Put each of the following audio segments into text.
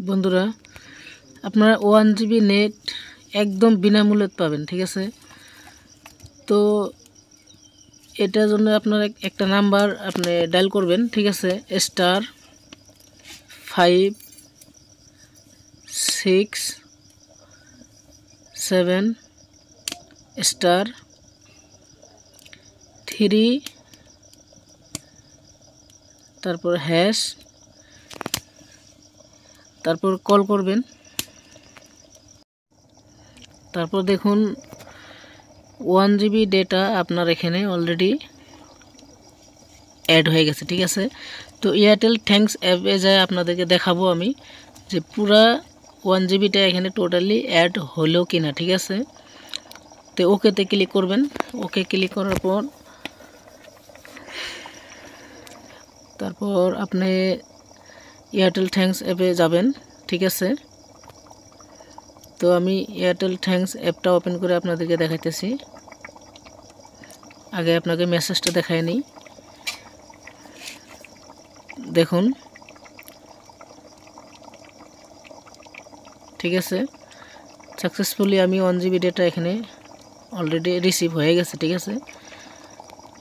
বন্ধুরা আপনারা 1 GB net একদম বিনামূল্যে পাবেন, ঠিক আছে। তো এটার জন্য আপনারা একটা নাম্বার আপনি ডায়াল করবেন, ঠিক আছে, *567*3 তারপর হ্যাশ, তারপর কল করবেন। তারপর দেখুন 1 জিবি ডেটা আপনার এখানে অলরেডি অ্যাড হয়ে গেছে, ঠিক আছে। তো এয়ারটেল থ্যাঙ্কস অ্যাপে যায় আপনাদেরকে দেখাবো আমি যে পুরা 1 জিবিটা এখানে টোটালি অ্যাড হলো কিনা, ঠিক আছে। তো ওকেতে ক্লিক করবেন। ওকে ক্লিক করার পর তারপর আপনি এয়ারটেল থ্যাঙ্কস অ্যাপে যাবেন, ঠিক আছে। তো আমি এয়ারটেল থ্যাঙ্কস অ্যাপটা ওপেন করে আপনাদেরকে দেখাইতেছি। আগে আপনাকে মেসেজটা দেখাই নিই। দেখুন, ঠিক আছে, সাকসেসফুলি আমি 1 জিবি ডেটা এখানে অলরেডি রিসিভ হয়ে গেছে, ঠিক আছে।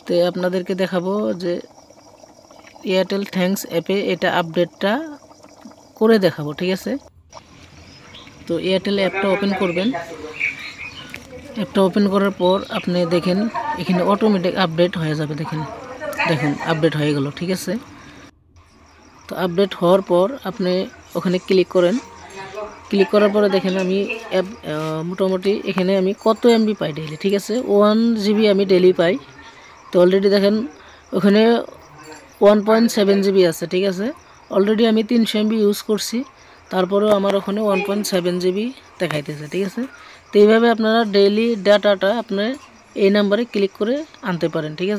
তো আপনাদেরকে দেখাবো যে এয়ারটেল থ্যাঙ্কস অ্যাপে এটা আপডেটটা করে দেখাবো, ঠিক আছে। তো এয়ারটেল অ্যাপটা ওপেন করবেন। অ্যাপটা ওপেন করার পর আপনি দেখেন এখানে অটোমেটিক আপডেট হয়ে যাবে। দেখুন আপডেট হয়ে গেল, ঠিক আছে। তো আপডেট হওয়ার পর আপনি ওখানে ক্লিক করেন। ক্লিক করার পরে দেখেন আমি অ্যাপ মোটামুটি এখানে আমি কত এমবি পাই ডেইলি, ঠিক আছে। 1 জিবি আমি ডেইলি পাই। তো অলরেডি দেখেন ওখানে 1.7 জিবি আছে, ঠিক আছে। অলরেডি আমি 300 এমবি ইউজ করছি, তারপরেও আমার ওখানে 1.7 জিবি দেখাইতেছে, ঠিক আছে। তো এইভাবে আপনারা ডেইলি ডাটাটা আপনার এই নাম্বারে ক্লিক করে আনতে পারেন, ঠিক আছে।